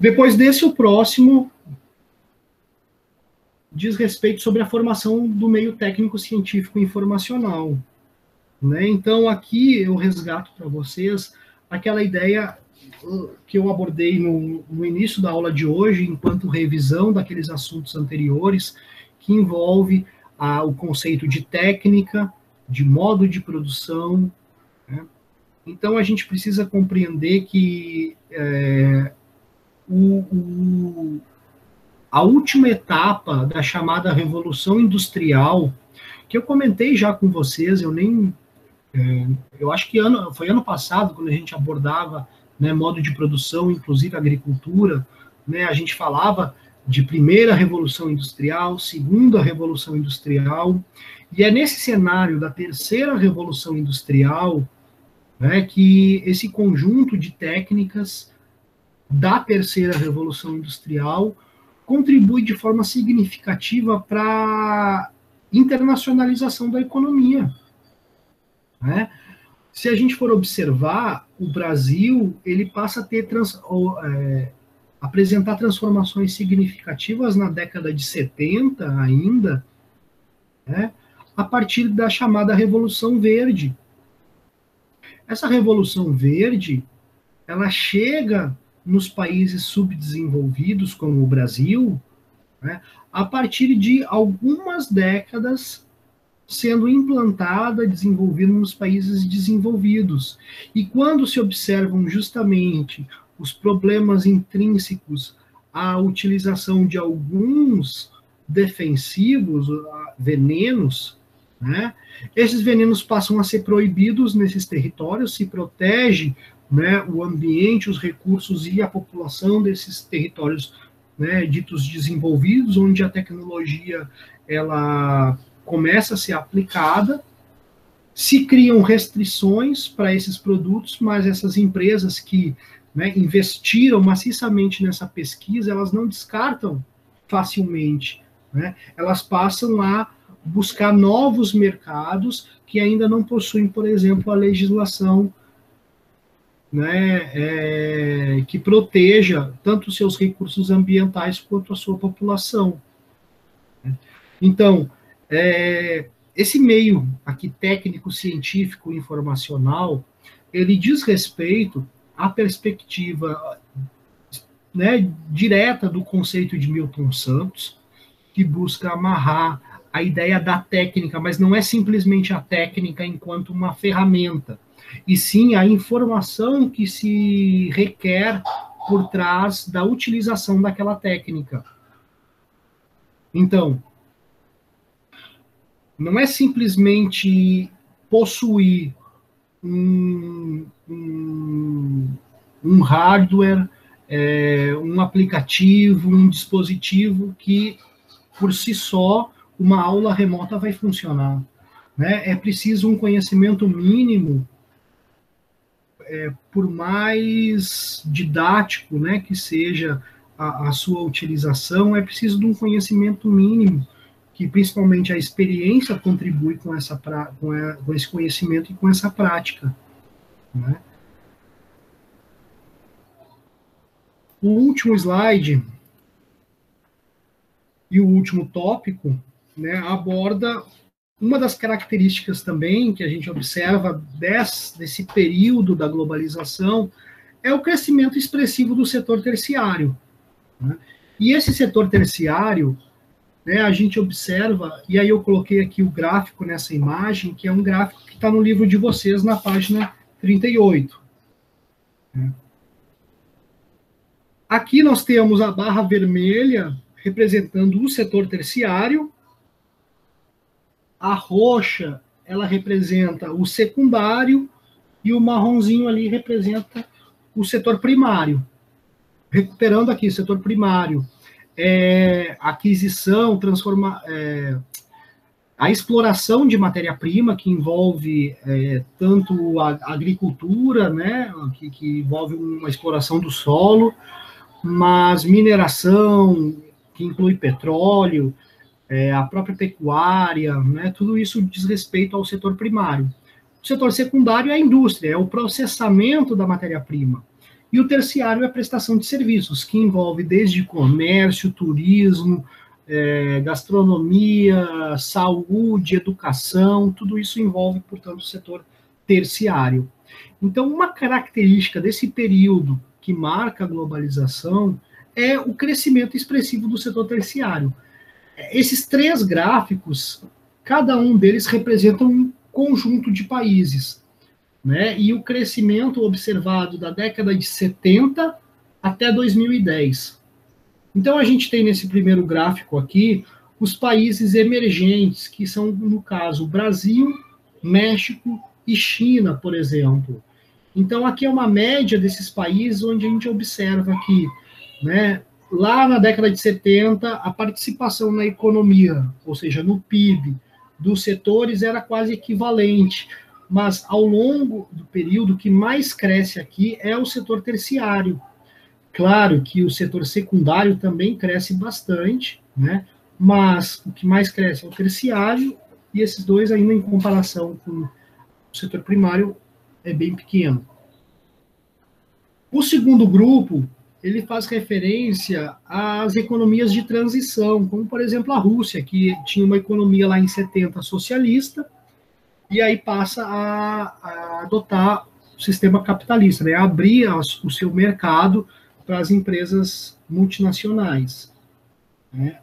Depois desse, o próximo diz respeito sobre a formação do meio técnico-científico informacional. Né? Então, aqui eu resgato para vocês aquela ideia que eu abordei no início da aula de hoje, enquanto revisão daqueles assuntos anteriores, que envolve o conceito de técnica, de modo de produção. Né? Então, a gente precisa compreender que a última etapa da chamada Revolução Industrial, que eu comentei já com vocês, eu acho que foi ano passado, quando a gente abordava, né, modo de produção, inclusive agricultura, né, a gente falava de primeira revolução industrial, segunda revolução industrial, e é nesse cenário da terceira revolução industrial, né, que esse conjunto de técnicas da terceira revolução industrial contribui de forma significativa para a internacionalização da economia. Né? Se a gente for observar, o Brasil ele passa a ter apresentar transformações significativas na década de 70 ainda, né, a partir da chamada Revolução Verde. Essa Revolução Verde, ela chega nos países subdesenvolvidos, como o Brasil, né, a partir de algumas décadas sendo implantada, desenvolvida nos países desenvolvidos. E quando se observam justamente os problemas intrínsecos à utilização de alguns defensivos, venenos, né, esses venenos passam a ser proibidos nesses territórios, se protege, né, o ambiente, os recursos e a população desses territórios, né, ditos desenvolvidos, onde a tecnologia ela começa a ser aplicada, se criam restrições para esses produtos, mas essas empresas que, né, investiram maciçamente nessa pesquisa, elas não descartam facilmente, né? Elas passam a buscar novos mercados que ainda não possuem, por exemplo, a legislação, né, que proteja tanto os seus recursos ambientais quanto a sua população. Então, esse meio aqui técnico, científico, informacional, ele diz respeito à perspectiva, né, direta do conceito de Milton Santos, que busca amarrar a ideia da técnica, mas não é simplesmente a técnica enquanto uma ferramenta, e sim a informação que se requer por trás da utilização daquela técnica. Então, não é simplesmente possuir um hardware, um aplicativo, um dispositivo que, por si só, uma aula remota vai funcionar. Né? É preciso um conhecimento mínimo, por mais didático, né, que seja a sua utilização, é preciso de um conhecimento mínimo, que principalmente a experiência contribui com esse conhecimento e com essa prática. Né? O último slide e o último tópico, né, aborda uma das características também que a gente observa desse período da globalização, é o crescimento expressivo do setor terciário. Né? E esse setor terciário, né, a gente observa, e aí eu coloquei aqui o gráfico nessa imagem, que é um gráfico que está no livro de vocês, na página 38. Aqui nós temos a barra vermelha representando o setor terciário, a roxa, ela representa o secundário, e o marronzinho ali representa o setor primário. Recuperando aqui o setor primário, aquisição, a exploração de matéria-prima, que envolve tanto a agricultura, né, que envolve uma exploração do solo, mas mineração, que inclui petróleo, a própria pecuária, né, tudo isso diz respeito ao setor primário. O setor secundário é a indústria, é o processamento da matéria-prima. E o terciário é a prestação de serviços, que envolve desde comércio, turismo, gastronomia, saúde, educação, tudo isso envolve, portanto, o setor terciário. Então, uma característica desse período que marca a globalização é o crescimento expressivo do setor terciário. Esses três gráficos, cada um deles representa um conjunto de países, né? E o crescimento observado da década de 70 até 2010. Então, a gente tem nesse primeiro gráfico aqui os países emergentes, que são, no caso, Brasil, México e China, por exemplo. Então, aqui é uma média desses países onde a gente observa que, né, lá na década de 70, a participação na economia, ou seja, no PIB, dos setores era quase equivalente. Mas, ao longo do período, o que mais cresce aqui é o setor terciário. Claro que o setor secundário também cresce bastante, né? Mas o que mais cresce é o terciário, e esses dois, ainda em comparação com o setor primário, é bem pequeno. O segundo grupo, ele faz referência às economias de transição, como, por exemplo, a Rússia, que tinha uma economia lá em 70 socialista, e aí passa a adotar o sistema capitalista, né? Abrir o seu mercado para as empresas multinacionais, né?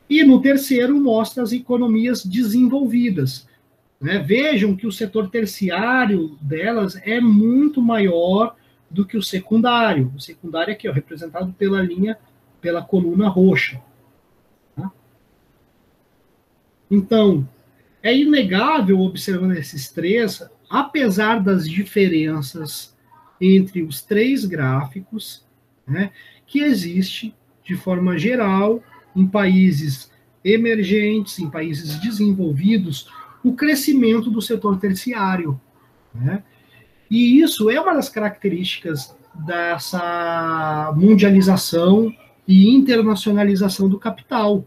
E no terceiro mostra as economias desenvolvidas, né? Vejam que o setor terciário delas é muito maior do que o secundário. O secundário aqui, ó, representado pela linha, pela coluna roxa. Tá? Então, é inegável, observando esses três, apesar das diferenças entre os três gráficos, né, que existe, de forma geral, em países emergentes, em países desenvolvidos, o crescimento do setor terciário, né? E isso é uma das características dessa mundialização e internacionalização do capital,